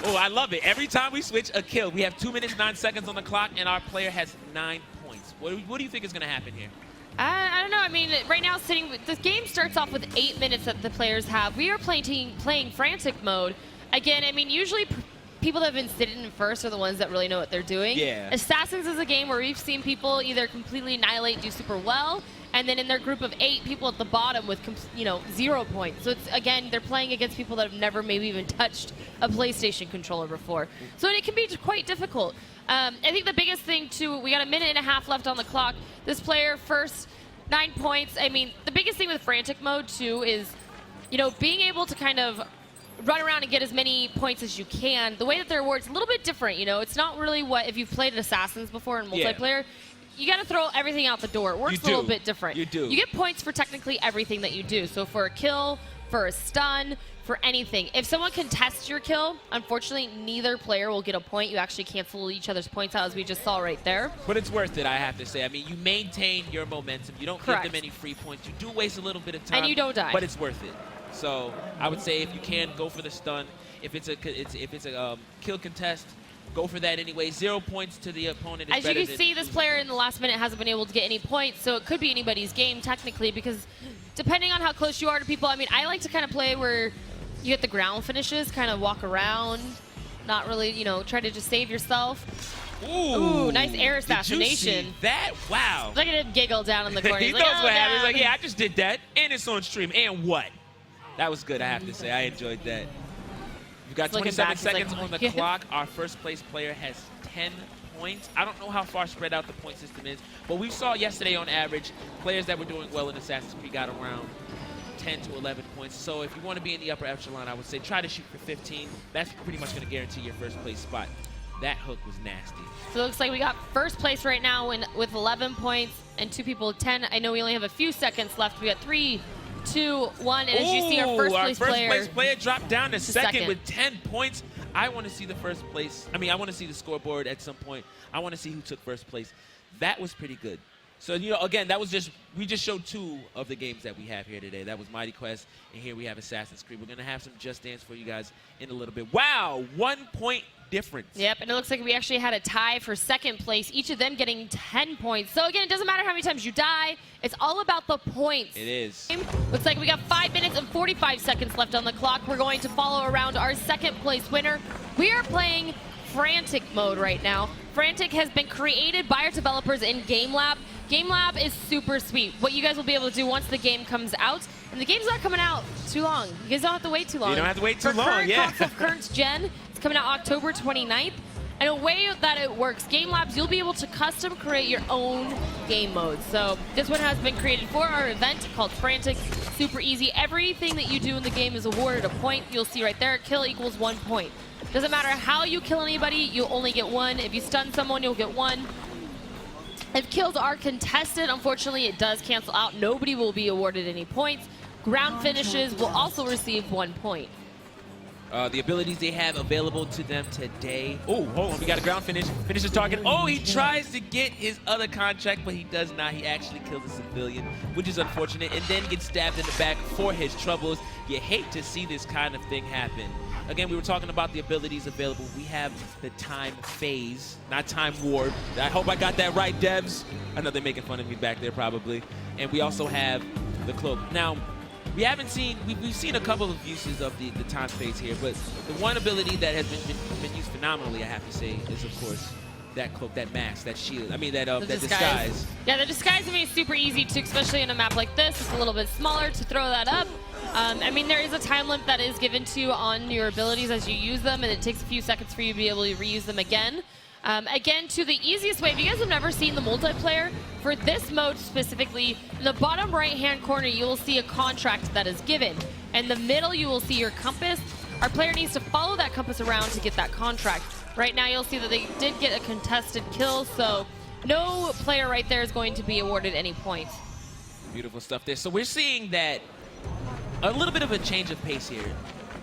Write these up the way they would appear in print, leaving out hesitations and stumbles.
Oh, I love it. Every time we switch a kill, we have 2 minutes, 9 seconds on the clock, and our player has 9 points. What do you think is going to happen here? I don't know. I mean, right now, the game starts off with 8 minutes that the players have. We are playing Frantic mode. Again, I mean, usually people that have been sitting in first are the ones that really know what they're doing. Yeah. Assassins is a game where we've seen people either completely annihilate, do super well, and then in their group of 8, people at the bottom with 0 points. So it's, again, they're playing against people that have never maybe even touched a PlayStation controller before. So it can be quite difficult. I think the biggest thing, too, we got a minute and a half left on the clock. This player, first 9 points. I mean, the biggest thing with Frantic mode, too, is, being able to kind of run around and get as many points as you can. The way that they're awarded is a little bit different, It's not really what, if you've played Assassins before in multiplayer, you got to throw everything out the door. It works a little bit different. You do. You get points for technically everything that you do. So for a kill, for a stun, for anything. If someone contests your kill, unfortunately, neither player will get a point. You actually cancel each other's points out, as we just saw right there. But it's worth it, I have to say. I mean, you maintain your momentum. You don't give them any free points. You do waste a little bit of time. And you don't die. But it's worth it. So I would say if you can, go for the stun. If it's a kill contest, go for that anyway. 0 points to the opponent is As you can see, this player in the last minute hasn't been able to get any points, so it could be anybody's game technically, because depending on how close you are to people, I mean, I like to kind of play where you get the ground finishes, kind of walk around, not really, try to just save yourself. Ooh, nice air assassination. Did you see that? Wow. Look at him giggle down in the corner. He He's knows like, what happened. He's like, yeah, I just did that, and it's on stream, and what? That was good, I have to say. I enjoyed that. We've got 27 seconds on the clock. Our first place player has 10 points. I don't know how far spread out the point system is, but we saw yesterday on average, players that were doing well in Assassin's Creed got around 10 to 11 points. So if you want to be in the upper echelon, I would say try to shoot for 15. That's pretty much going to guarantee your first place spot. That hook was nasty. So it looks like we got first place right now with 11 points and 2 people with 10. I know we only have a few seconds left. We got 3, 2, 1, and as you see, our first place player dropped down to second with 10 points. I want to see the first place. I mean, I want to see the scoreboard at some point. I want to see who took first place. That was pretty good. So, again, that was we just showed 2 of the games that we have here today. That was Mighty Quest, and here we have Assassin's Creed. We're going to have some Just Dance for you guys in a little bit. Wow, 1 point difference. Yep, and it looks like we actually had a tie for second place, each of them getting 10 points. So, again, it doesn't matter how many times you die. It's all about the points. It is. Looks like we got 5 minutes and 45 seconds left on the clock. We're going to follow around our second place winner. We are playing Frantic mode right now. Frantic has been created by our developers in Game Lab. Game Lab is super sweet. What you guys will be able to do once the game comes out, and the game's not coming out too long. You guys don't have to wait too long. You don't have to wait too long, yeah. For current gen, it's coming out October 29th. And a way that it works, Game Labs, you'll be able to custom create your own game modes. So this one has been created for our event called Frantic. Super easy. Everything that you do in the game is awarded a point. You'll see right there, kill equals 1 point. Doesn't matter how you kill anybody, you'll only get 1. If you stun someone, you'll get 1. If kills are contested, unfortunately, it does cancel out. Nobody will be awarded any points. Ground finishes will also receive 1 point. The abilities they have available to them today. Oh, hold on. We got a ground finish. Finishes target. Oh, he tries to get his other contract, but he does not. He actually kills a civilian, which is unfortunate, and then gets stabbed in the back for his troubles. You hate to see this kind of thing happen. Again, we were talking about the abilities available. We have the time phase, not time warp. I hope I got that right, devs. I know they're making fun of me back there probably. And we also have the cloak. Now, we haven't seen, we've seen a couple of uses of the time phase here, but the one ability that has been used phenomenally, I have to say, is of course that cloak, that mask, that shield. I mean, that disguise. Yeah, the disguise is super easy too, especially in a map like this. It's a little bit smaller to throw that up. I mean, there is a time limit that is given to you on your abilities as you use them, and it takes a few seconds for you to be able to reuse them again. Again, to the easiest way, if you guys have never seen the multiplayer, for this mode specifically, in the bottom right-hand corner, you will see a contract that is given. In the middle, you will see your compass. Our player needs to follow that compass around to get that contract. Right now, you'll see that they did get a contested kill, so no player right there is going to be awarded any points. Beautiful stuff there. So we're seeing that a little bit of a change of pace here.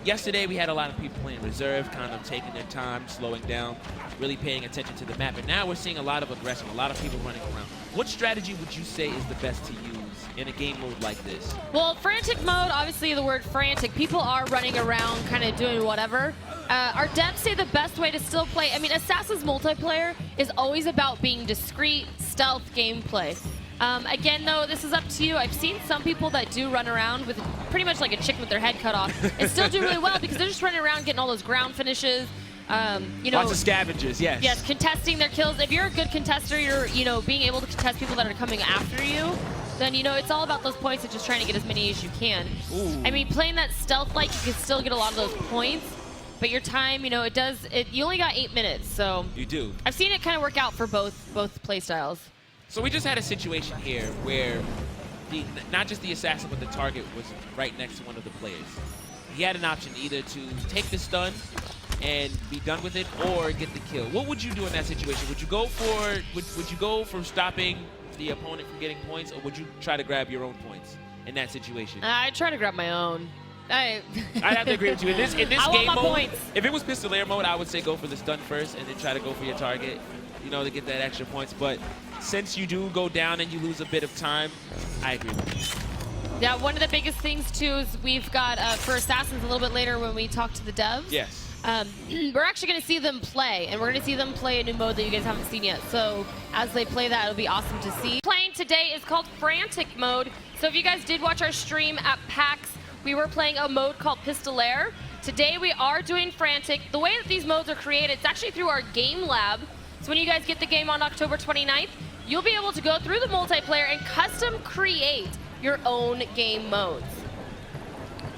Yesterday, we had a lot of people playing reserve, kind of taking their time, slowing down, really paying attention to the map. And now we're seeing a lot of aggression, a lot of people running around. What strategy would you say is the best to use in a game mode like this? Well, Frantic mode, obviously the word frantic, people are running around kind of doing whatever. Our devs say the best way to still play, I mean, Assassin's multiplayer is always about being discreet, stealth gameplay. Again, though, this is up to you. I've seen some people that do run around with pretty much like a chicken with their head cut off and still do really well because they're just running around getting all those ground finishes. You know, lots of scavengers, yes. Yes, contesting their kills. If you're a good contester, you're, you know, being able to contest people that are coming after you, then, you know, it's all about those points and just trying to get as many as you can. Ooh. I mean, playing that stealth-like, you can still get a lot of those points, but your time, you know, you only got 8 minutes, so. You do. I've seen it kind of work out for both play styles. So we just had a situation here where not just the assassin, but the target was right next to one of the players. He had an option either to take the stun and be done with it, or get the kill. What would you do in that situation? Would you go for stopping the opponent from getting points, or would you try to grab your own points in that situation? I try to grab my own. I'd have to agree with you. In this game mode, points. If it was Pistoleer mode, I would say go for the stun first and then try to go for your target, you know, to get that extra points. But since you do go down and you lose a bit of time, I agree with you. Yeah, one of the biggest things too is we've got for Assassins a little bit later when we talk to the devs. Yes. We're actually going to see them play, and we're going to see them play a new mode that you guys haven't seen yet. So as they play that, it'll be awesome to see. Playing today is called Frantic mode. So if you guys did watch our stream at PAX, we were playing a mode called Pistoleer. Today we are doing Frantic. The way that these modes are created, it's actually through our Game Lab. So when you guys get the game on October 29th, you'll be able to go through the multiplayer and custom create your own game modes.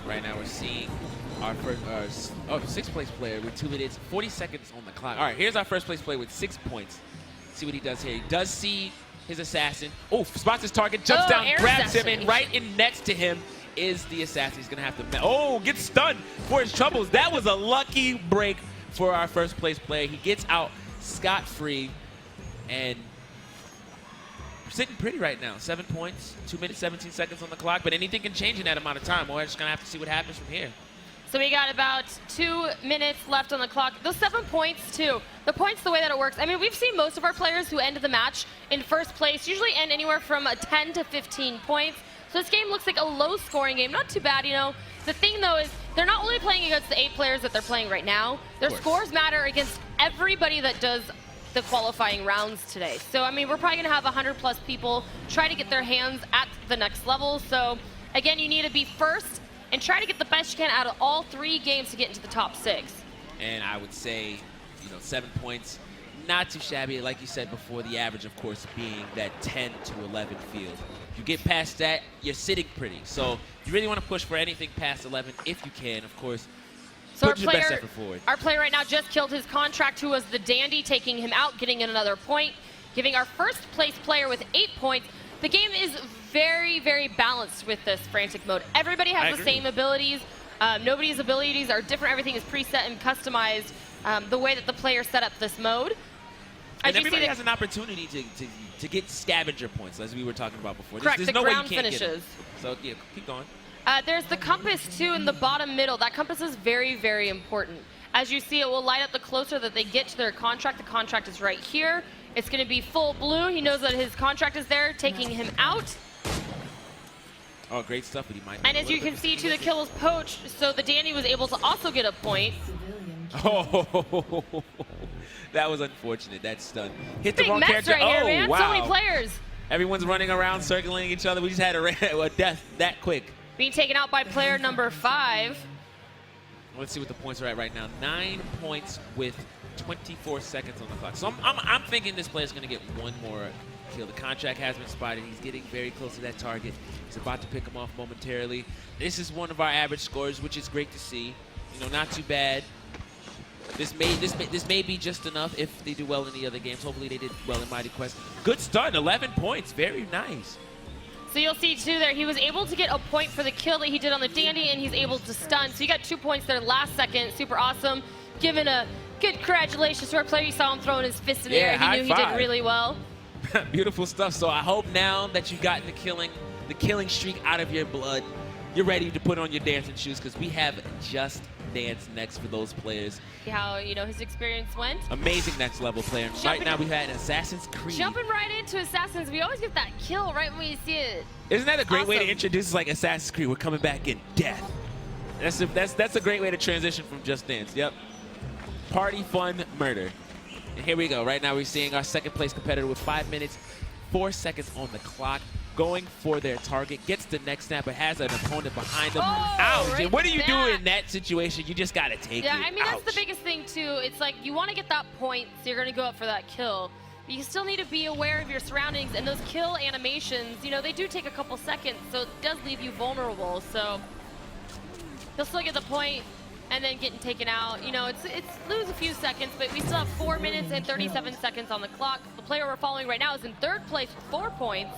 Right now we're seeing our first, sixth place player with 2 minutes, 40 seconds on the clock. All right, here's our first place player with 6 points. See what he does here. He does see his assassin. Oh, spots his target, jumps down, grabs him, and right in next to him is the assassin. He's gonna have to, gets stunned for his troubles. That was a lucky break for our first place player. He gets out scot-free and sitting pretty right now. 7 points, 2 minutes, 17 seconds on the clock, but anything can change in that amount of time. We're just gonna have to see what happens from here. So we got about 2 minutes left on the clock. Those 7 points, too. The points, the way that it works, I mean, we've seen most of our players who end the match in first place usually end anywhere from 10 to 15 points. So this game looks like a low-scoring game. Not too bad, you know. The thing, though, is they're not only playing against the 8 players that they're playing right now. Their scores matter against everybody that does the qualifying rounds today. So, I mean, we're probably going to have 100-plus people try to get their hands at the next level. So, again, you need to be first and try to get the best you can out of all 3 games to get into the top 6. And I would say, 7 points, not too shabby. Like you said before, the average, of course, being that 10 to 11 field. If you get past that, you're sitting pretty. So you really want to push for anything past 11 if you can, of course. So put your best effort forward. Our player right now just killed his contract, who was the Dandy, taking him out, getting in another point, giving our first place player with 8 points. The game is very, very balanced with this Frantic mode. Everybody has the same abilities. Nobody's abilities are different. Everything is preset and customized the way that the player set up this mode. And everybody has an opportunity to get scavenger points, as we were talking about before. Correct, there's the no way you ground can't finishes. get them. So, yeah, keep going. There's the compass, too, in the bottom middle. That compass is very, very important. As you see, it will light up the closer that they get to their contract. The contract is right here. It's going to be full blue. He knows that his contract is there, taking him out. Oh, great stuff, but he might. And as you can see, too, the kill was poached, so the Dandy was able to also get a point. Oh, that was unfortunate. That stun hit the wrong character. Right here, man. Wow. So many players. Everyone's running around, circling each other. We just had a death that quick. Being taken out by player number 5. Let's see what the points are at right now. 9 points with 24 seconds on the clock. So I'm thinking this player's going to get one more kill. The contract has been spotted. He's getting very close to that target. He's about to pick him off momentarily. This is one of our average scores, which is great to see. Not too bad. This may be just enough if they do well in the other games. Hopefully they did well in Mighty Quest. Good start, 11 points. Very nice. So you'll see, too, there, he was able to get a point for the kill that he did on the Dandy, and he's able to stun. So you got 2 points there last second. Super awesome. Given a good congratulations to our player. You saw him throwing his fist in the air. He knew he did really well. Beautiful stuff. So I hope now that you've gotten the killing streak out of your blood, you're ready to put on your dancing shoes, because we have Just Dance next for those players. See how his experience went. Amazing next level player. Right now we've had Assassin's Creed. Jumping right into Assassins, we always get that kill right when we see it. Isn't that a great way to introduce like Assassin's Creed? We're coming back in death. That's a great way to transition from Just Dance. Yep. Party, fun, murder. And here we go. Right now we're seeing our second place competitor with 5 minutes, 4 seconds on the clock, going for their target, gets the next snap, but has an opponent behind them. Ouch! Right And what do you do back. in that situation? You just gotta take it. Yeah, I mean, Ouch. that's the biggest thing, too. It's like you want to get that point, so you're going to go up for that kill. But you still need to be aware of your surroundings, and those kill animations, you know, they do take a couple seconds, so it does leave you vulnerable. So he'll still get the point and then getting taken out. You know, it's lose a few seconds, but we still have 4 minutes and 37 seconds on the clock. The player we're following right now is in third place with 4 points.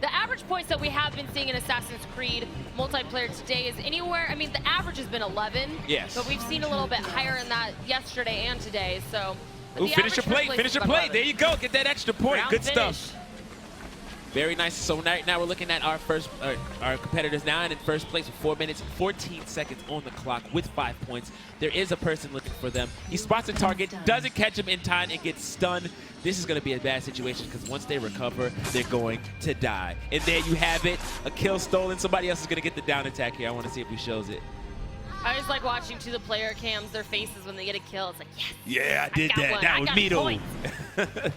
The average points that we have been seeing in Assassin's Creed multiplayer today is anywhere, I mean, the average has been 11. Yes. But we've seen a little bit higher in that yesterday and today, so. Ooh, finish your plate, finish your plate. There you go, get that extra point. Round Good finish. stuff. Very nice. So right now we're looking at our our competitors now, and in first place with 4 minutes, 14 seconds on the clock with 5 points. There is a person looking for them. He spots a target, doesn't catch him in time, and gets stunned. This is going to be a bad situation because once they recover, they're going to die. And there you have it. A kill stolen. Somebody else is going to get the down attack here. I want to see if he shows it. I just like watching the player cams, their faces when they get a kill. It's like, yes. Yeah, I did got that. one. That I was got me though. points.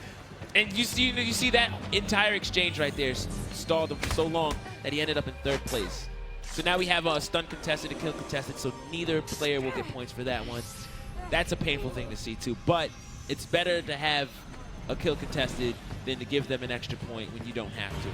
And you see that entire exchange right there stalled him for so long that he ended up in third place. So now we have a stun contested, a kill contested, so neither player will get points for that one. That's a painful thing to see too, but it's better to have a kill contested than to give them an extra point when you don't have to.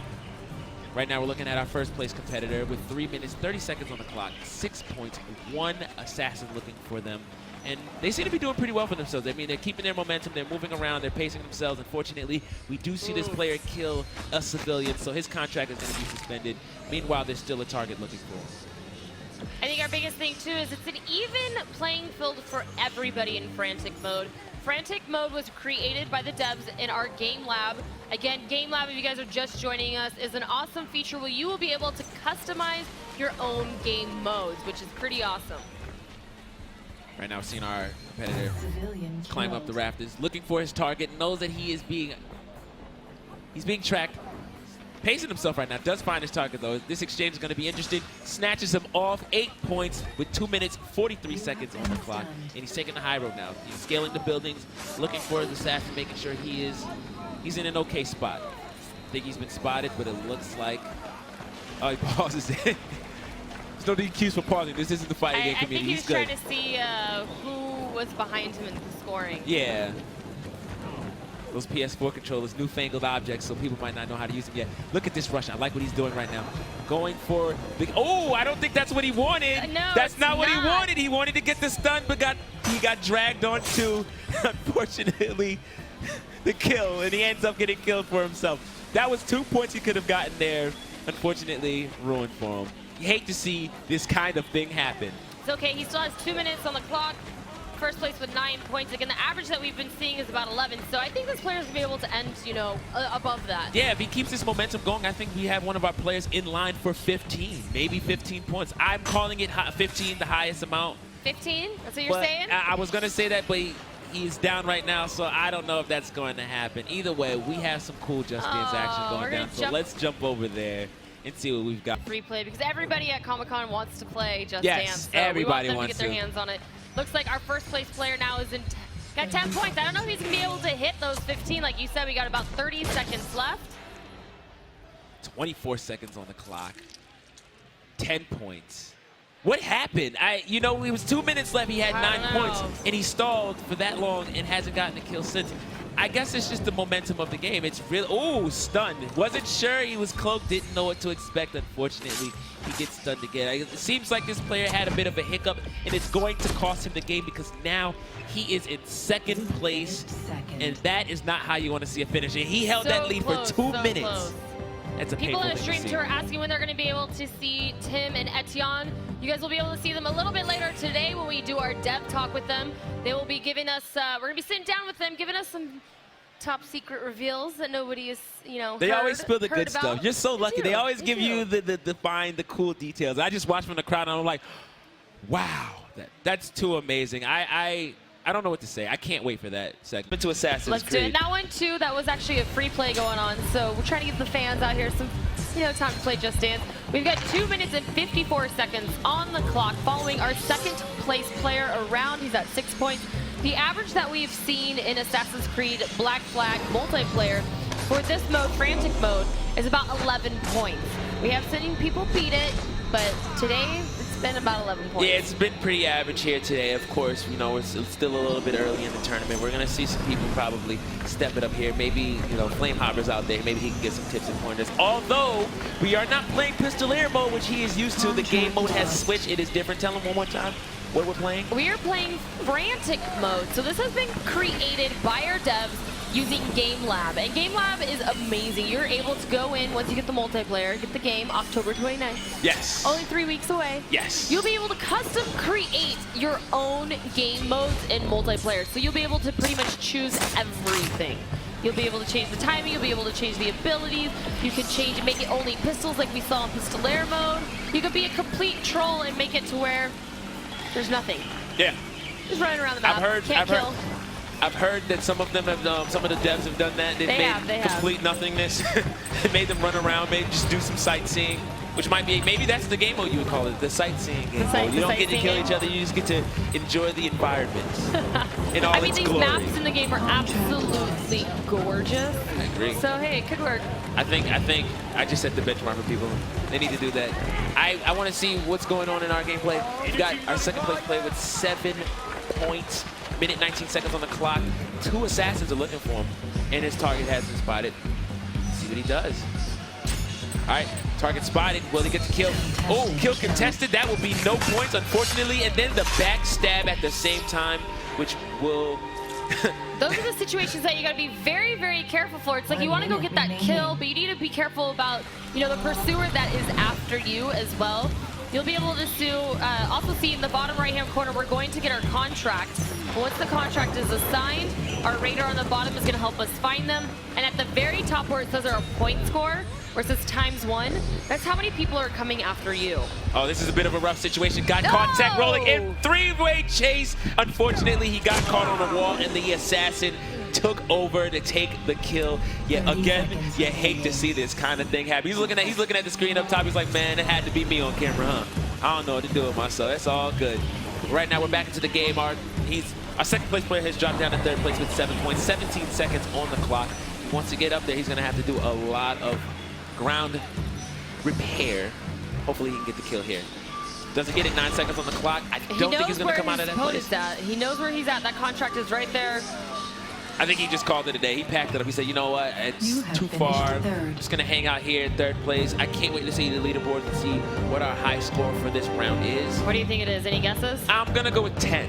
Right now we're looking at our first place competitor with 3 minutes, 30 seconds on the clock, 6 points, 1 assassin looking for them. And they seem to be doing pretty well for themselves. I mean, they're keeping their momentum, they're moving around, they're pacing themselves. Unfortunately, we do see this player kill a civilian, so his contract is going to be suspended. Meanwhile, there's still a target looking for him. I think our biggest thing, too, is it's an even playing field for everybody in Frantic mode. Frantic mode was created by the devs in our Game Lab. Again, Game Lab, if you guys are just joining us, is an awesome feature where you will be able to customize your own game modes, which is pretty awesome. Right now, we're seeing our competitor climb up the rafters, looking for his target, knows that he's being tracked, pacing himself right now, does find his target though. This exchange is going to be interesting. Snatches him off, 8 points with 2 minutes, 43 seconds on the clock, and he's taking the high road now. He's scaling the buildings, looking for his assassin, making sure he's in an okay spot. I think he's been spotted, but it looks like, oh, he pauses it. There's no DQs for pausing. This isn't the fighting game committee. I think he was trying to see who was behind him in the scoring. Yeah. Those PS4 controllers, newfangled objects, so people might not know how to use them yet. Look at this rush. I like what he's doing right now. Going for the, oh, I don't think that's what he wanted. No, that's not what he not. wanted. He wanted to get the stun, but he got dragged onto, unfortunately, the kill, and he ends up getting killed for himself. That was 2 points he could have gotten there. Unfortunately, ruined for him. You hate to see this kind of thing happen. It's okay. He still has 2 minutes on the clock. First place with 9 points. Again, the average that we've been seeing is about 11. So I think this player's going to be able to end, you know, above that. Yeah, if he keeps this momentum going, I think we have one of our players in line for 15, maybe 15 points. I'm calling it 15, the highest amount. 15? That's what you're saying? I was going to say that, but he's down right now, so I don't know if that's going to happen. Either way, we have some cool Just Dance action going down, so let's jump over there and see what we've got. Free play, because everybody at Comic-Con wants to play Just Yes, Dance. So everybody we want them wants to get their hands on it. Looks like our first place player now is got 10 points. I don't know if he's going to be able to hit those 15. Like you said, we got about 30 seconds left. 24 seconds on the clock. 10 points. What happened? You know, it was 2 minutes left. He had 9 points, and he stalled for that long and hasn't gotten a kill since. I guess it's just the momentum of the game. It's real. Oh, stunned. Wasn't sure he was cloaked. Didn't know what to expect. Unfortunately, he gets stunned again. It seems like this player had a bit of a hiccup, and it's going to cost him the game because now he is in second place, and that is not how you want to see a finish. And he held that lead for 2 minutes. Close. That's a People painful in the thing to stream see. tour asking when they're going to be able to see Tim and Etienne. You guys will be able to see them a little bit later today when we do our dev talk with them. They will be giving us, we're going to be sitting down with them, giving us some top secret reveals that nobody is, you know, They always spill the good stuff. about. You're so lucky. They always They give do. you the cool details. I just watch from the crowd and I'm like, wow, that's too amazing. I don't know what to say. I can't wait for that segment. To Assassin's Let's Creed. do it. That one, too, that was actually a free play going on. So we're trying to get the fans out here some, you know, time to play Just Dance. We've got 2 minutes and 54 seconds on the clock following our second place player around. He's at 6 points. The average that we've seen in Assassin's Creed Black Flag multiplayer for this mode, Frantic mode, is about 11 points. We have seen people beat it, but today it's been about 11 points. Yeah, it's been pretty average here today. Of course, you know, it's still a little bit early in the tournament. We're going to see some people probably step it up here. Maybe, you know, Flamehopper's out there. Maybe he can get some tips and pointers. Although, we are not playing Pistolier mode, which he is used to. The game mode has switched. It is different. Tell him one more time what we're playing. We are playing Frantic mode. So this has been created by our devs using Game Lab. And Game Lab is amazing. You're able to go in once you get the multiplayer, get the game October 29th. Yes. Only 3 weeks away. Yes. You'll be able to custom create your own game modes in multiplayer. So you'll be able to pretty much choose everything. You'll be able to change the timing, you'll be able to change the abilities, you can change and make it only pistols like we saw in Pistolier mode. You could be a complete troll and make it to where there's nothing. Yeah. Just running around the map. I've heard that some of them have, some of the devs have done that. They've made complete nothingness. They made them run around, maybe just do some sightseeing, which might be, maybe that's the game mode you would call it, the sightseeing game mode. You don't get to kill each other, you just get to enjoy the environment in all its glory. I mean, these maps in the game are absolutely gorgeous. I agree. So, hey, it could work. I think I just set the benchmark for people. They need to do that. I want to see what's going on in our gameplay. We've got our second place player with 7 points. Minute 19 seconds on the clock. 2 assassins are looking for him, and his target has been spotted. Let's see what he does. All right, target spotted. Will he get the kill? Oh, kill contested. That will be no points, unfortunately. And then the backstab at the same time, which will... Those are the situations that you got to be very, very careful for. It's like you want to go get that kill, but you need to be careful about, you know, the pursuer that is after you as well. You'll be able to also see in the bottom right-hand corner, we're going to get our contract. Once the contract is assigned, our radar on the bottom is going to help us find them. And at the very top where it says our point score, where it says ×1, that's how many people are coming after you. Oh, this is a bit of a rough situation. Got contact rolling in, 3-way chase. Unfortunately, he got caught on the wall, and the assassin took over to take the kill. Yet again, you hate to see this kind of thing happen. He's looking at the screen up top. He's like, man, it had to be me on camera, huh? I don't know what to do with myself. That's all good. Right now, we're back into the game. Our second place player has dropped down to third place with 7 points, 17 seconds on the clock. He wants to get up there. He's going to have to do a lot of ground repair. Hopefully, he can get the kill here. Doesn't get it, 9 seconds on the clock. I don't think he's going to come out of that place. He knows where he's at. That contract is right there. I think he just called it a day. He packed it up. He said, you know what, it's too far. I'm just going to hang out here in third place. I can't wait to see the leaderboard and see what our high score for this round is. What do you think it is? Any guesses? I'm going to go with 10.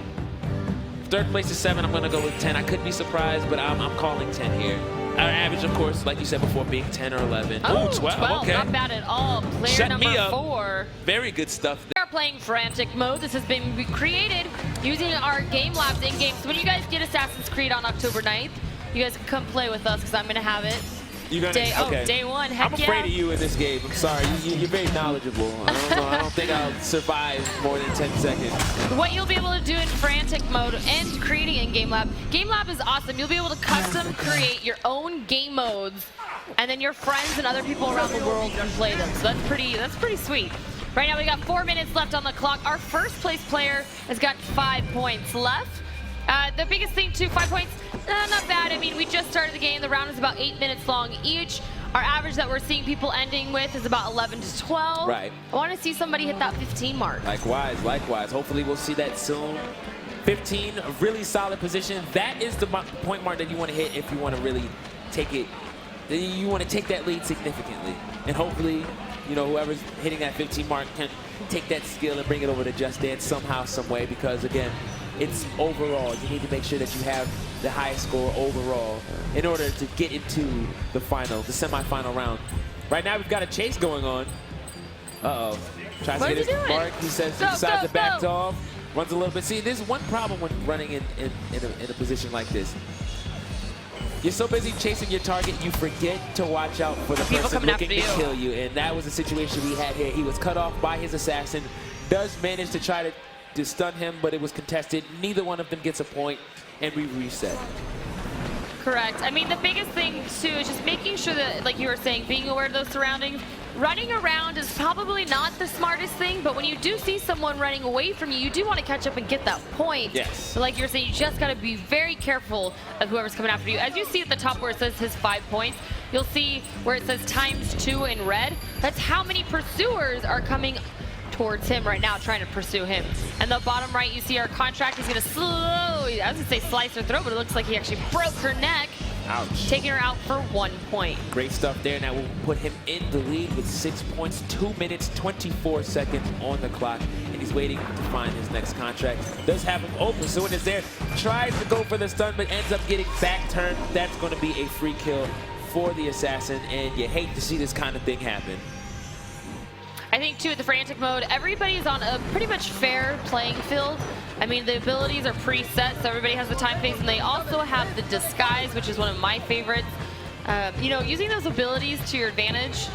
Third place is 7. I'm going to go with 10. I could be surprised, but I'm calling 10 here. Our average, of course, like you said before, being 10 or 11. Oh, 12. Okay. Not bad at all. Player number 4. Very good stuff. We are playing Frantic mode. This has been created using our Game Labs in-game. So when you guys get Assassin's Creed on October 9th, you guys can come play with us because I'm going to have it. Day 1. Heck I'm afraid of you in this game. I'm sorry. You're very knowledgeable. I don't think I'll survive more than 10 seconds. What you'll be able to do in Frantic mode and creating in Game Lab. Game Lab is awesome. You'll be able to custom create your own game modes, and then your friends and other people around the world can play them. So that's pretty sweet. Right now we got 4 minutes left on the clock. Our first place player has got 5 points left. The biggest thing too, 5 points, not bad. I mean, we just started the game. The round is about 8 minutes long each. Our average that we're seeing people ending with is about 11 to 12. Right. I want to see somebody hit that 15 mark. Likewise. Hopefully we'll see that soon. 15, a really solid position. That is the point mark that you want to hit if you want to really take it. You want to take that lead significantly. And hopefully, you know, whoever's hitting that 15 mark can take that skill and bring it over to Just Dance somehow, some way, because again, it's overall. You need to make sure that you have the highest score overall in order to get into the semi-final round. Right now, we've got a chase going on. Uh-oh. Tries to get his mark. He says he decides to back off. Runs a little bit. See, there's one problem when running in a position like this. You're so busy chasing your target, you forget to watch out for the person looking to kill you. And that was the situation we had here. He was cut off by his assassin. Does manage to try to stun him, but it was contested. Neither one of them gets a point, and we reset. Correct. I mean, the biggest thing, too, is just making sure that, like you were saying, being aware of those surroundings. Running around is probably not the smartest thing, but when you do see someone running away from you, you do want to catch up and get that point. Yes. So like you're saying, you just got to be very careful of whoever's coming after you. As you see at the top where it says his 5 points, you'll see where it says _2 in red. That's how many pursuers are coming towards him right now, trying to pursue him. And the bottom right, you see our contract is going to slowly, I was going to say slice her throat, but it looks like he actually broke her neck. Ouch. Taking her out for 1 point. Great stuff there. Now we'll put him in the lead with 6 points, 2 minutes, 24 seconds on the clock. And he's waiting to find his next contract. Does have him open, so it is there. Tries to go for the stun, but ends up getting back turned. That's going to be a free kill for the assassin, and you hate to see this kind of thing happen. I think, too, with the Frantic mode, everybody's on a pretty much fair playing field. I mean, the abilities are preset, so everybody has the time phase, and they also have the disguise, which is one of my favorites. You know, using those abilities to your advantage,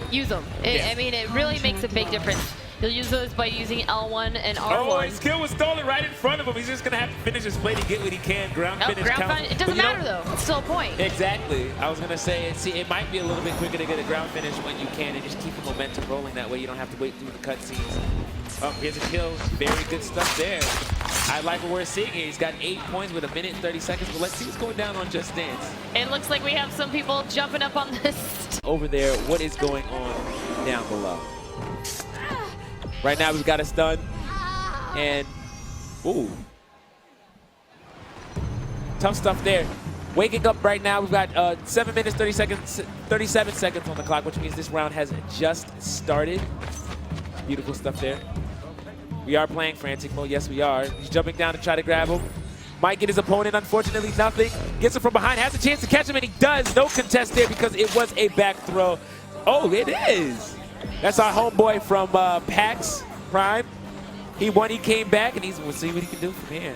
use them. I mean, it really makes a big difference. You'll use those by using L1 and R1. Oh, his kill was stolen right in front of him. He's just going to have to finish his play to get what he can. Ground finish counts. It doesn't matter, though. It's still a point. Exactly. I was going to say, it might be a little bit quicker to get a ground finish when you can and just keep the momentum rolling. That way you don't have to wait through the cutscenes. Oh, here's a kill. Very good stuff there. I like what we're seeing here. He's got 8 points with 1 minute and 30 seconds, but let's see what's going down on Just Dance. It looks like we have some people jumping up on this. Over there, what is going on down below? Right now, we've got a stun, and ooh. Tough stuff there. Waking up right now, we've got 7 minutes, 37 seconds on the clock, which means this round has just started. Beautiful stuff there. We are playing Frantic mode, yes we are. He's jumping down to try to grab him. Might get his opponent, unfortunately nothing. Gets him from behind, has a chance to catch him, and he does. No contest there because it was a back throw. Oh, it is. That's our homeboy from PAX Prime. He won, he came back, and we'll see what he can do from here.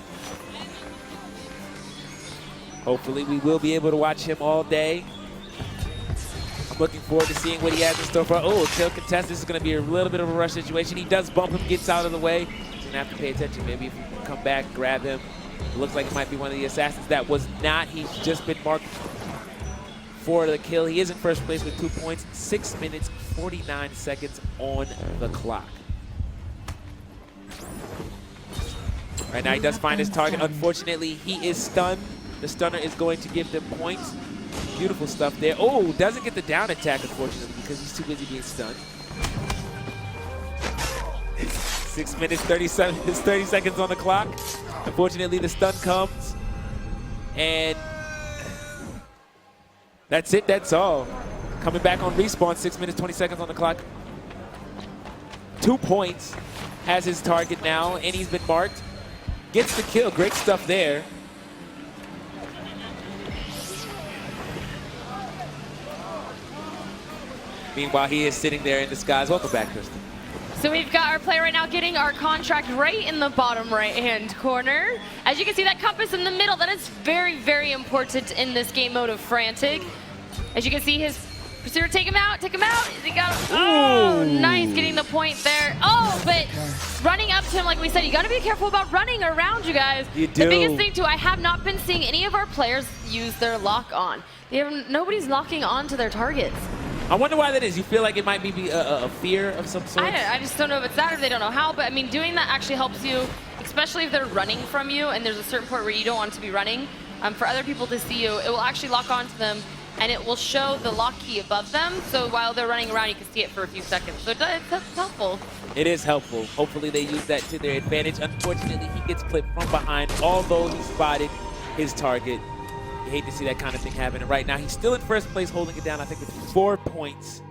Hopefully we will be able to watch him all day. I'm looking forward to seeing what he has in store for. Oh, kill contest. This is going to be a little bit of a rush situation. He does bump him, gets out of the way. He's going to have to pay attention. Maybe if we can come back, grab him. It looks like it might be one of the assassins. That was not. He's just been marked for the kill. He is in first place with 2 points. 6 minutes, 49 seconds on the clock. Right now he does find his target. Unfortunately, he is stunned. The stunner is going to give them points. Beautiful stuff there. Oh, doesn't get the down attack, unfortunately, because he's too busy being stunned. 6 minutes, 30 seconds on the clock. Unfortunately, the stun comes. And that's it, that's all. Coming back on respawn, 6 minutes, 20 seconds on the clock. 2 points, has his target now, and he's been marked. Gets the kill, great stuff there. Meanwhile, he is sitting there in disguise. Welcome back, Kristen. So we've got our player right now getting our contract right in the bottom right-hand corner. As you can see, that compass in the middle, that is very, very important in this game mode of Frantic. As you can see, his pursuer, take him out. He got, oh, nice, getting the point there. Oh, but running up to him, like we said, you got to be careful about running around, you guys. You do. The biggest thing, too, I have not been seeing any of our players use their lock-on. Nobody's locking on to their targets. I wonder why that is. You feel like it might be a fear of some sort? I just don't know if it's that or they don't know how, but I mean, doing that actually helps you, especially if they're running from you and there's a certain point where you don't want to be running. For other people to see you, it will actually lock onto them and it will show the lock key above them, so while they're running around, you can see it for a few seconds. So it's helpful. It is helpful. Hopefully they use that to their advantage. Unfortunately, he gets clipped from behind, although he spotted his target. You hate to see that kind of thing happen. And right now, he's still in first place, holding it down, I think, with 4 points.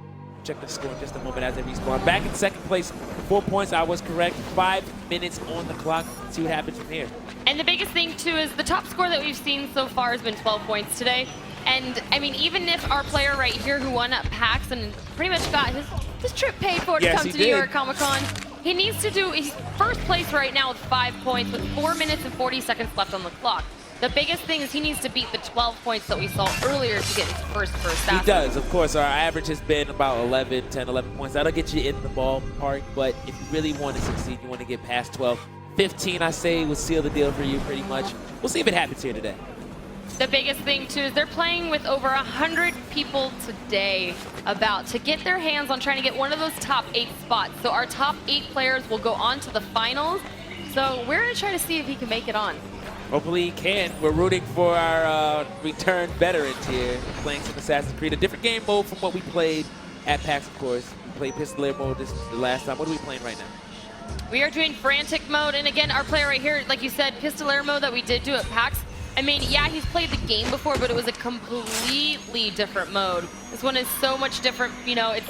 Check the score in just a moment as they respawn. Back in second place, 4 points. I was correct. 5 minutes on the clock. Let's see what happens from here. And the biggest thing, too, is the top score that we've seen so far has been 12 points today. And, I mean, even if our player right here who won at PAX and pretty much got his trip paid for to come to New York Comic Con, he needs to do, he's first place right now with 5 points with 4 minutes and 40 seconds left on the clock. The biggest thing is he needs to beat the 12 points that we saw earlier to get his first assassin. He does, of course. Our average has been about 10, 11 points. That'll get you in the ballpark, but if you really want to succeed, you want to get past 12. 15, I say, would seal the deal for you pretty much. We'll see if it happens here today. The biggest thing too is they're playing with over 100 people today about to get their hands on trying to get one of those top 8 spots. So our top 8 players will go on to the finals. So we're gonna try to see if he can make it on. Hopefully he can. We're rooting for our returned veterans here, playing some Assassin's Creed. A different game mode from what we played at PAX, of course. We played Pistoleer mode this the last time. What are we playing right now? We are doing Frantic mode, and again, our player right here, like you said, Pistoleer mode that we did do at PAX. I mean, yeah, he's played the game before, but it was a completely different mode. This one is so much different. You know, it's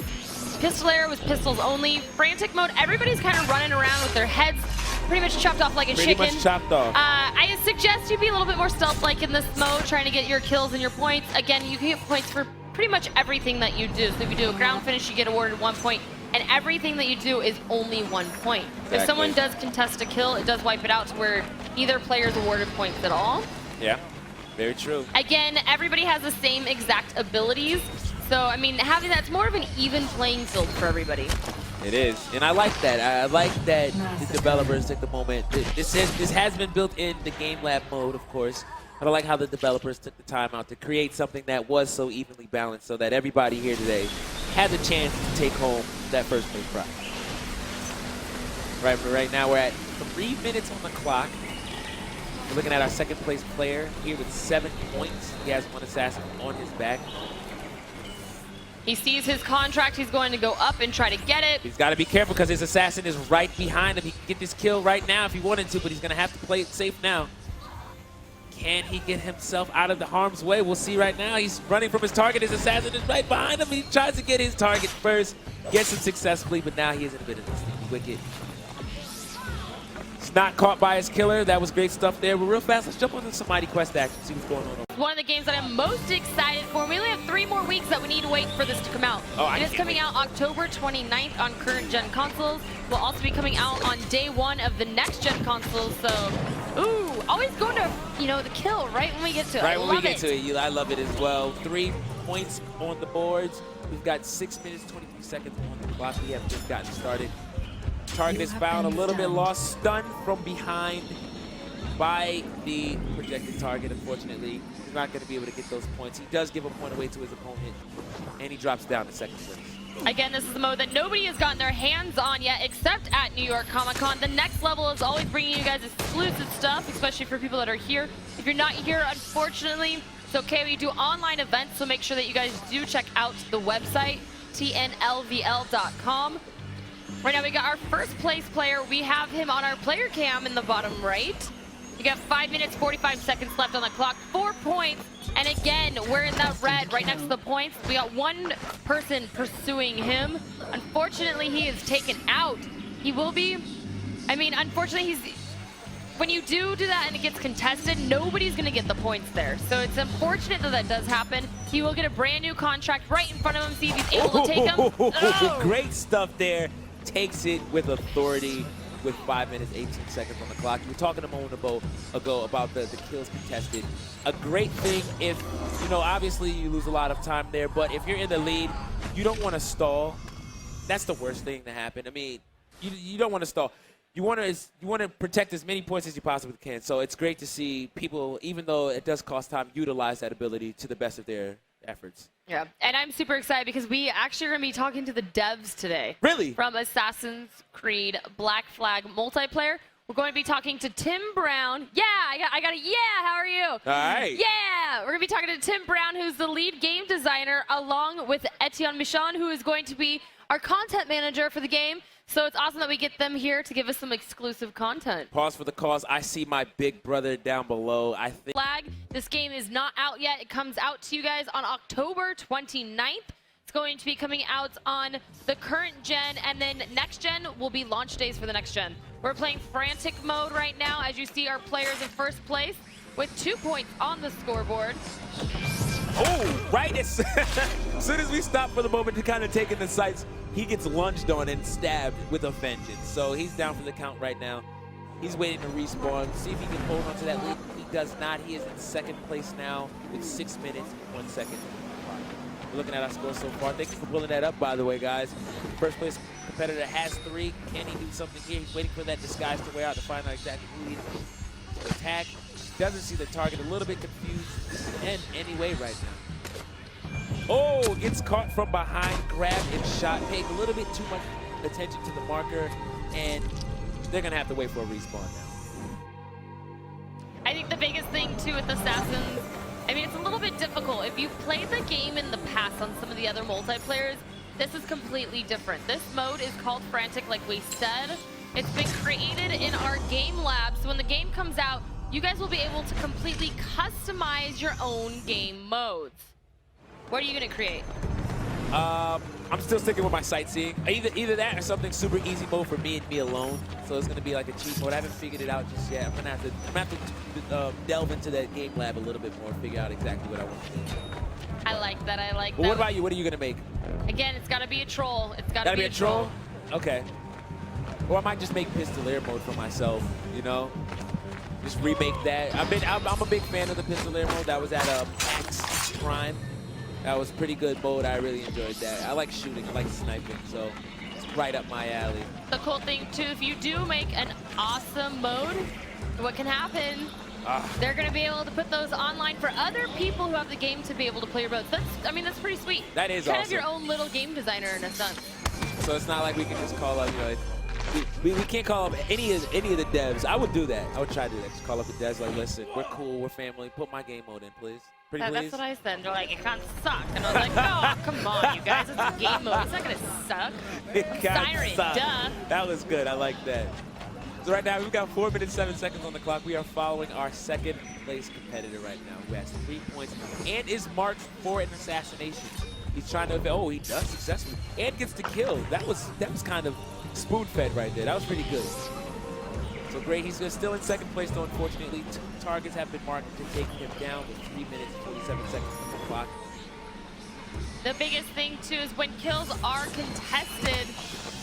Pistoleer was pistols only. Frantic mode, everybody's kind of running around with their heads pretty much chopped off like a chicken. Pretty much chopped off. I suggest you be a little bit more stealth-like in this mode, trying to get your kills and your points. Again, you can get points for pretty much everything that you do. So if you do a ground finish, you get awarded 1 point. And everything that you do is only 1 point. Exactly. If someone does contest a kill, it does wipe it out to where neither player is awarded points at all. Yeah, very true. Again, everybody has the same exact abilities. So, I mean, having that's more of an even playing field for everybody. It is, and I like that. I like that the developers took the moment. This has been built in the Game Lab mode, of course. But I like how the developers took the time out to create something that was so evenly balanced so that everybody here today had the chance to take home that first place prize. Right now we're at 3 minutes on the clock. We're looking at our second place player here with 7 points. He has 1 assassin on his back. He sees his contract. He's going to go up and try to get it. He's got to be careful because his assassin is right behind him. He can get this kill right now if he wanted to, but he's going to have to play it safe now. Can he get himself out of the harm's way? We'll see right now. He's running from his target. His assassin is right behind him. He tries to get his target first, gets him successfully, but now he is in a bit of a sneaky wicket. He's not caught by his killer. That was great stuff there. But real fast, let's jump onto some Mighty Quest action, see what's going on. One of the games that I'm most excited for. We only have 3 more weeks that we need to wait for this to come out. It is coming out October 29th on current gen consoles. Will also be coming out on day 1 of the next gen consoles. So, ooh, always going to, you know, the kill right when we get to it. Right when we get to it, I love it as well. 3 points on the boards. We've got 6 minutes, 23 seconds on the clock. We have just gotten started. Target is found a little bit lost, stunned from behind by the projected target. Unfortunately, he's not going to be able to get those points. He does give a point away to his opponent, and he drops down to second place. Again, this is the mode that nobody has gotten their hands on yet, except at New York Comic Con. The next level is always bringing you guys exclusive stuff, especially for people that are here. If you're not here, unfortunately, it's okay. We do online events, so make sure that you guys do check out the website, tnlvl.com. Right now, we got our first place player. We have him on our player cam in the bottom right. You got 5 minutes, 45 seconds left on the clock, 4 points. And again, we're in that red right next to the points. We got 1 person pursuing him. Unfortunately, he is taken out. He will be, I mean, unfortunately, when you do that and it gets contested, nobody's gonna get the points there. So it's unfortunate that that does happen. He will get a brand new contract right in front of him, see if he's able to take him. Oh. Great stuff there. Takes it with authority with 5 minutes, 18 seconds on the clock. You were talking a moment ago about the kills contested. A great thing if, you know, obviously you lose a lot of time there, but if you're in the lead, you don't want to stall. That's the worst thing to happen. I mean, you don't want to stall. You want to protect as many points as you possibly can. So it's great to see people, even though it does cost time, utilize that ability to the best of their efforts. Yeah, and I'm super excited because we actually are going to be talking to the devs today. Really? From Assassin's Creed Black Flag multiplayer. We're going to be talking to Tim Browne. Yeah, I got it. Yeah, how are you? All right. Yeah, we're going to be talking to Tim Browne, who's the lead game designer, along with Etienne Michon, who is going to be our content manager for the game. So it's awesome that we get them here to give us some exclusive content. Pause for the cause. I see my big brother down below. I think Flag. This game is not out yet. It comes out to you guys on October 29th. It's going to be coming out on the current gen, and then next gen will be launch days for the next gen. We're playing Frantic mode right now. As you see, our players in first place with 2 points on the scoreboard. Oh, right as soon as we stop for the moment to kind of take in the sights, he gets lunged on and stabbed with a vengeance. So he's down for the count right now. He's waiting to respawn, see if he can hold on to that lead. He does not. He is in second place now with 6 minutes, 1 second. We're looking at our score so far. Thank you for pulling that up, by the way, guys. First place competitor has 3. Can he do something here? He's waiting for that disguise to wear out to find out exactly who he is to attack. doesn't see the target, a little bit confused. This could end anyway right now. Oh, gets caught from behind, grabbed and shot, paid a little bit too much attention to the marker, and they're gonna have to wait for a respawn now. I think the biggest thing too with Assassins, I mean, it's a little bit difficult. If you've played the game in the past on some of the other multiplayers, this is completely different. This mode is called Frantic, like we said. It's been created in our Game Lab, so when the game comes out, you guys will be able to completely customize your own game modes. What are you gonna create? I'm still sticking with my sightseeing. Either that or something super easy mode for me and me alone. So it's gonna be like a cheat mode. I haven't figured it out just yet. I'm gonna have to delve into that Game Lab a little bit more, figure out exactly what I want to do. I like that. I like that. What about you? What are you gonna make? Again, it's gotta be a troll. It's gotta be a troll. Okay. Or I might just make Pistoleer mode for myself. You know, just remake that. I'm a big fan of the Pistoleer mode. That was at Max Prime. That was pretty good mode. I really enjoyed that. I like shooting. I like sniping. So it's right up my alley. The cool thing too, if you do make an awesome mode, what can happen? They're going to be able to put those online for other people who have the game to be able to play your modes. That's pretty sweet. That is kind awesome. of your own little game designer in a sense. So it's not like we can just call up, you know, we can't call up any of the devs. I would do that. I would try to do that. Just call up the devs like, listen, we're cool, we're family. Put my game mode in, please. Pretty please. That's what I said. They're like, it can't suck. And I was like, no, come on, you guys. It's a game mode. It's not going to suck. It can't Siren, suck. duh. That was good. I like that. So right now, we've got 4 minutes, 7 seconds on the clock. We are following our second place competitor right now, who has 3 points and is marked for an assassination. He's trying to, oh, he does successfully and gets the kill. That was kind of spoon-fed right there. That was pretty good. So great, he's still in second place though, unfortunately. 2 targets have been marked to take him down with 3 minutes and 47 seconds on the clock. The biggest thing too is when kills are contested,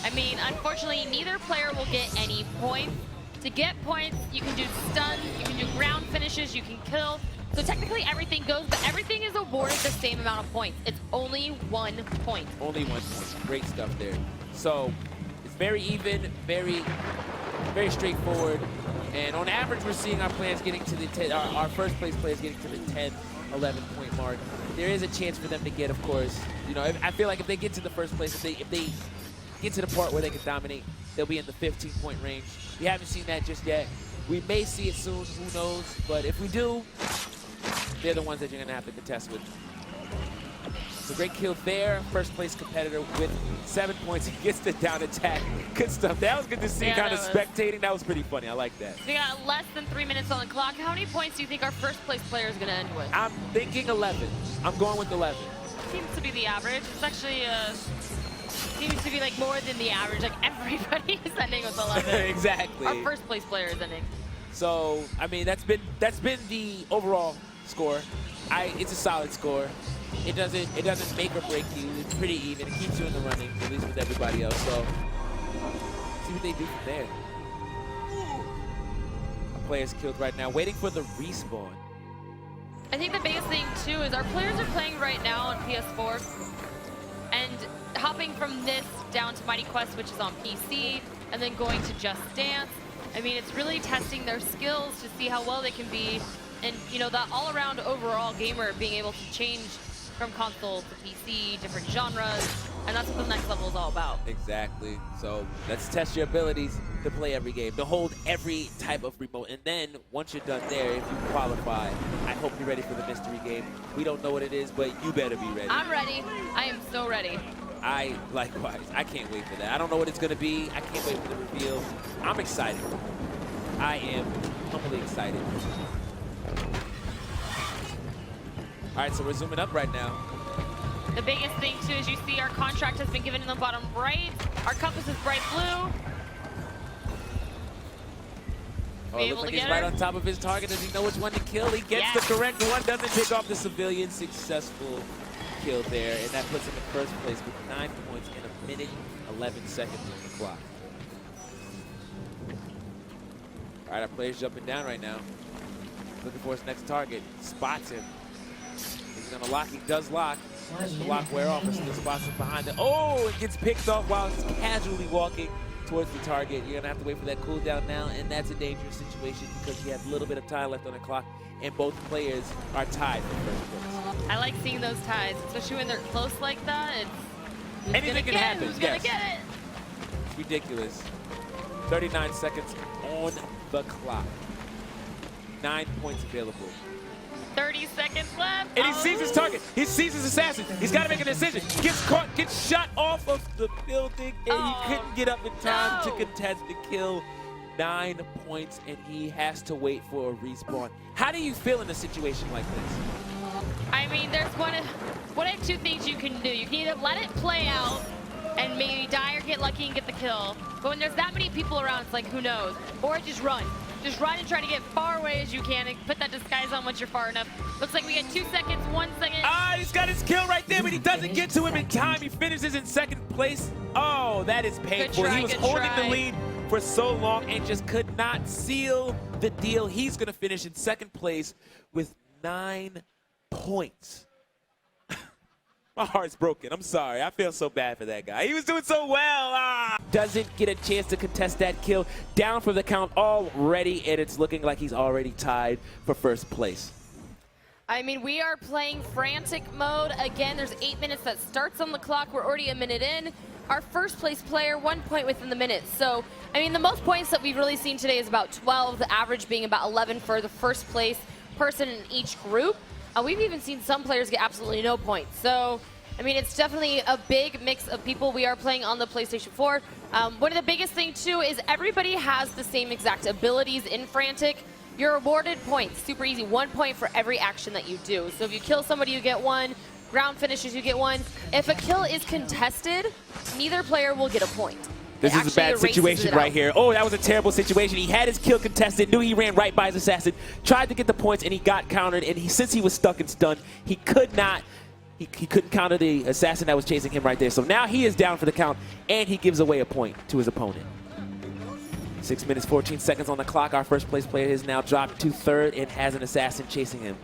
I mean, unfortunately, neither player will get any points. To get points, you can do stun, you can do ground finishes, you can kill. So technically everything goes, but everything is awarded the same amount of points. It's only 1 point. Only 1 point. Great stuff there. So it's very even, very straightforward. And on average, we're seeing our players getting to the our first place players getting to the 10, 11 point mark. There is a chance for them to get, of course, you know, I feel like if they get to the first place, if they get to the part where they can dominate, they'll be in the 15-point range. We haven't seen that just yet. We may see it soon, who knows? But if we do, they're the ones that you're gonna have to contest with. So great kill there. First place competitor with 7 points. He gets the down attack. Good stuff. That was good to see, yeah, kind of spectating. That was pretty funny. I like that. We got less than 3 minutes on the clock. How many points do you think our first place player is gonna end with? I'm thinking 11. I'm going with 11. Seems to be the average. It's actually seems to be like more than the average. Like everybody is ending with 11. Exactly. Our first place player is ending. So I mean, that's been the overall score. It's a solid score. It doesn't make or break you. It's pretty even. It keeps you in the running, at least with everybody else. So see what they do from there. Our player's killed right now, waiting for the respawn. I think the biggest thing too is our players are playing right now on PS4 and hopping from this down to Mighty Quest, which is on PC, and then going to Just Dance. I mean, it's really testing their skills to see how well they can be, and you know, that all-around overall gamer being able to change from console to PC, different genres, and that's what the next level is all about. Exactly. So let's test your abilities to play every game, to hold every type of remote, and then once you're done there, if you qualify, I hope you're ready for the mystery game. We don't know what it is, but you better be ready. I'm ready. I am so ready. Likewise, I can't wait for that. I don't know what it's gonna be. I can't wait for the reveal. I'm excited. I am humbly excited. All right, so we're zooming up right now. The biggest thing too is you see our contract has been given in the bottom right. Our compass is bright blue. Oh, it looks like he's right on top of his target. Does he know which one to kill? He gets the correct one, doesn't pick off the civilian. Successful kill there, and that puts him in first place with 9 points in 1 minute, 11 seconds on the clock. All right, our player's jumping down right now. Looking for his next target. Spots him. He's gonna lock. He does lock. Does the lock wear off? Or still spots him behind it. Oh, it gets picked off while he's casually walking towards the target. You're gonna have to wait for that cooldown now, and that's a dangerous situation because you have a little bit of time left on the clock, and both players are tied for first place. I like seeing those ties, especially when they're close like that. Anything can happen. Who's gonna get it? It's ridiculous. 39 seconds on the clock. 9 points available. 30 seconds left. And he sees his target. He sees his assassin. He's got to make a decision. Gets caught, gets shot off of the building, and he couldn't get up in time to contest the kill. 9 points, and he has to wait for a respawn. How do you feel in a situation like this? I mean, there's one of two things you can do. You can either let it play out and maybe die or get lucky and get the kill. But when there's that many people around, it's like, who knows? Or just run. Just run and try to get far away as you can and put that disguise on once you're far enough. Looks like we get 2 seconds, 1 second. Ah, he's got his kill right there, but he doesn't get to him in time. He finishes in second place. Oh, that is painful. Good try, he was holding the lead for so long and just could not seal the deal. He's going to finish in second place with 9 points. My heart's broken. I'm sorry. I feel so bad for that guy. He was doing so well. Doesn't get a chance to contest that kill. Down for the count already, and it's looking like he's already tied for first place. I mean, we are playing Frantic mode. Again, there's 8 minutes that starts on the clock. We're already a minute in. Our first place player, 1 point within the minute. So, I mean, the most points that we've really seen today is about 12, the average being about 11 for the first place person in each group. We've even seen some players get absolutely no points. So, I mean, it's definitely a big mix of people. We are playing on the PlayStation 4. One of the biggest things, too, is everybody has the same exact abilities in Frantic. You're awarded points, super easy, 1 point for every action that you do. So if you kill somebody, you get 1. Ground finishes, you get 1. If a kill is contested, neither player will get a point. This is a bad situation right here. Oh, that was a terrible situation. He had his kill contested, knew he ran right by his assassin, tried to get the points, and he got countered. And since he was stuck and stunned, he could not. He couldn't counter the assassin that was chasing him right there. So now he is down for the count, and he gives away a point to his opponent. 6 minutes, 14 seconds on the clock. Our first place player is now dropped to third and has an assassin chasing him.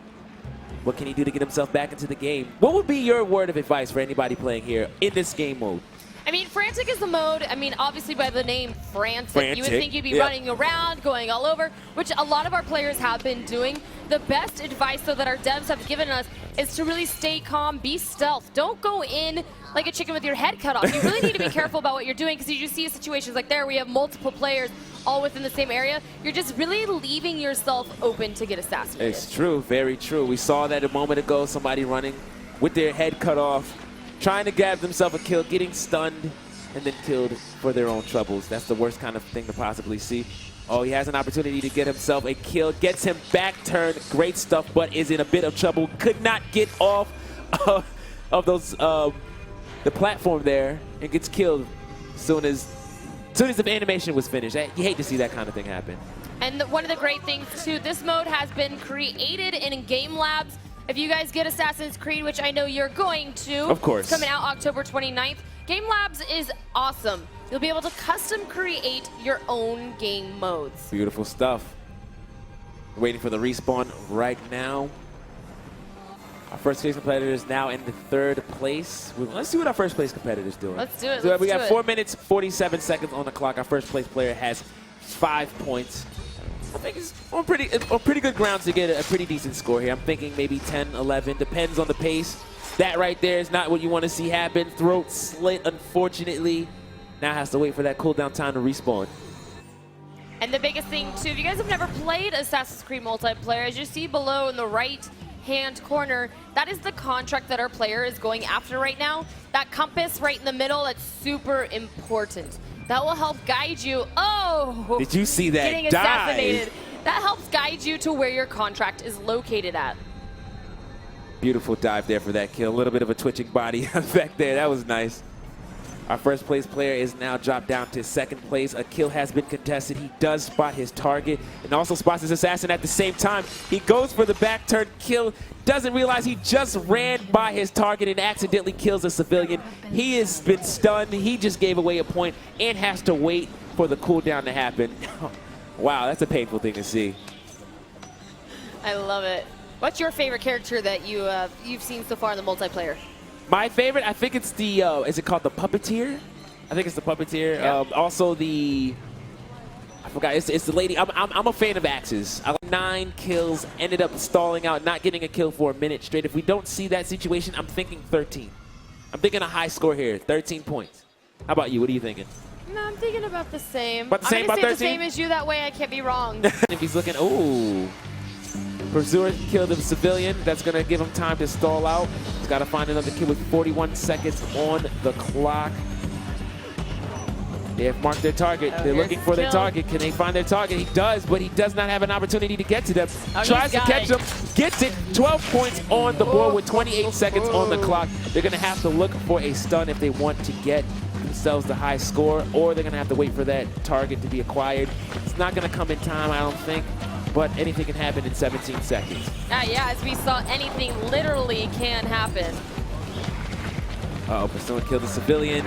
What can he do to get himself back into the game? What would be your word of advice for anybody playing here in this game mode? I mean, Frantic is the mode. I mean, obviously by the name Frantic, you would think you'd be running around, going all over, which a lot of our players have been doing. The best advice, though, that our devs have given us is to really stay calm, be stealth. Don't go in like a chicken with your head cut off. You really need to be careful about what you're doing because you see situations like there where you have multiple players all within the same area. You're just really leaving yourself open to get assassinated. It's true, very true. We saw that a moment ago, somebody running with their head cut off, trying to grab themselves a kill, getting stunned, and then killed for their own troubles. That's the worst kind of thing to possibly see. Oh, he has an opportunity to get himself a kill, gets him back turned, great stuff, but is in a bit of trouble. Could not get off of those the platform there and gets killed as soon as the animation was finished. You hate to see that kind of thing happen. And one of the great things, too, this mode has been created in Game Labs. If you guys get Assassin's Creed, which I know you're going to, of course, coming out October 29th, Game Labs is awesome. You'll be able to custom create your own game modes. Beautiful stuff. We're waiting for the respawn right now. Our first place competitor is now in the third place. Let's see what our first place competitor is doing. Let's do it. So we got 4 minutes, 47 seconds on the clock. Our first place player has 5 points. I think it's on pretty good grounds to get a pretty decent score here. I'm thinking maybe 10, 11, depends on the pace. That right there is not what you want to see happen. Throat slit, unfortunately. Now has to wait for that cooldown time to respawn. And the biggest thing, too, if you guys have never played Assassin's Creed multiplayer, as you see below in the right-hand corner, that is the contract that our player is going after right now. That compass right in the middle, that's super important. That will help guide you. Oh! Did you see that getting assassinated. That helps guide you to where your contract is located at. Beautiful dive there for that kill. A little bit of a twitching body effect there. That was nice. Our first place player is now dropped down to second place. A kill has been contested. He does spot his target and also spots his assassin at the same time. He goes for the back turn kill. Doesn't realize he just ran by his target and accidentally kills a civilian. He has been stunned. He just gave away a point and has to wait for the cooldown to happen. Wow, that's a painful thing to see. I love it. What's your favorite character that you've seen so far in the multiplayer? My favorite, I think it's the, is it called the Puppeteer? I think it's the puppeteer. Yeah. Also the, I forgot, it's the lady. I'm a fan of axes. I like 9 kills, ended up stalling out, not getting a kill for a minute straight. If we don't see that situation, I'm thinking 13. I'm thinking a high score here, 13 points. How about you? What are you thinking? No, I'm thinking about the same. About the same, I'm about gonna say 13? the same as you. That way I can't be wrong. If he's looking, ooh. Pursuer killed a civilian. That's going to give him time to stall out. He's got to find another kill with 41 seconds on the clock. They have marked their target. They're looking for their target. Can they find their target? He does, but he does not have an opportunity to get to them. Tries to catch them, gets it. 12 points on the board with 28 seconds on the clock. They're going to have to look for a stun if they want to get themselves the high score, or they're going to have to wait for that target to be acquired. It's not going to come in time, I don't think, but anything can happen in 17 seconds. Yeah, as we saw, anything literally can happen. Uh-oh, Pursuer killed a civilian.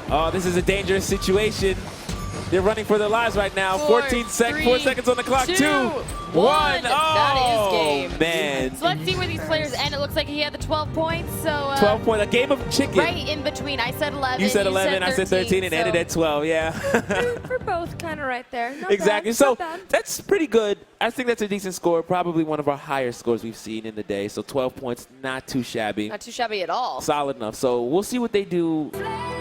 Oh, this is a dangerous situation. They're running for their lives right now. 4 seconds on the clock. 2, 1. That is game. Man. So let's see where these players end. It looks like he had the 12 points. So 12 points. A game of chicken. Right in between. I said 11. You said 11. I said 13, and so ended at 12. Yeah. we're both kind of right there. Not Exactly. bad, So not bad. that's pretty good. I think that's a decent score. Probably one of our higher scores we've seen in the day. So 12 points, not too shabby. Not too shabby at all. Solid enough. So we'll see what they do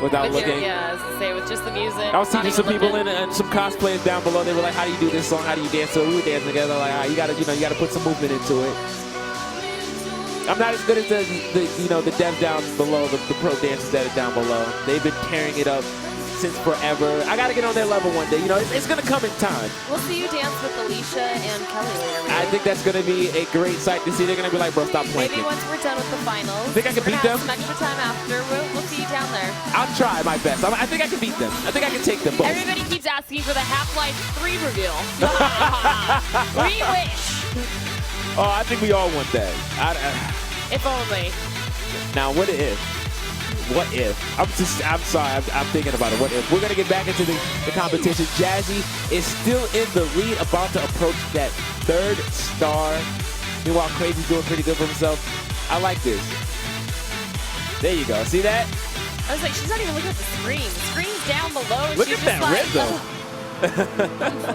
without looking. Yeah, I was gonna say with just the music. I was teaching some people looking. and some cosplayers down below. They were like, "How do you do this song? How do you dance?" So we were dancing together. Like, you gotta put some movement into it. I'm not as good as the devs down below, the pro dancers that are down below. They've been tearing it up since forever. I gotta get on their level one day. It's gonna come in time. We'll see you dance with Alicia and Kelly later. Maybe. I think that's gonna be a great sight to see. They're gonna be like, "Bro, stop playing." Maybe once we're done with the finals. Think I can beat them? Some extra time after. We'll see you down there. I'll try my best. I think I can beat them. I think I can take them both. Everybody keeps asking for the Half-Life 3 reveal. We wish. Oh, I think we all want that. If only. Now, what if? What if? I'm sorry. I'm thinking about it. What if? We're going to get back into the competition. Jazzy is still in the lead, about to approach that 3rd star. Meanwhile, Crazy's doing pretty good for himself. I like this. There you go. See that? I was like, she's not even looking at the screen. The screen's down below. And Look she's at just that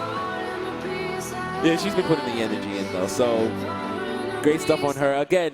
rhythm. Yeah, she's been putting the energy in, though. So, great stuff on her. Again,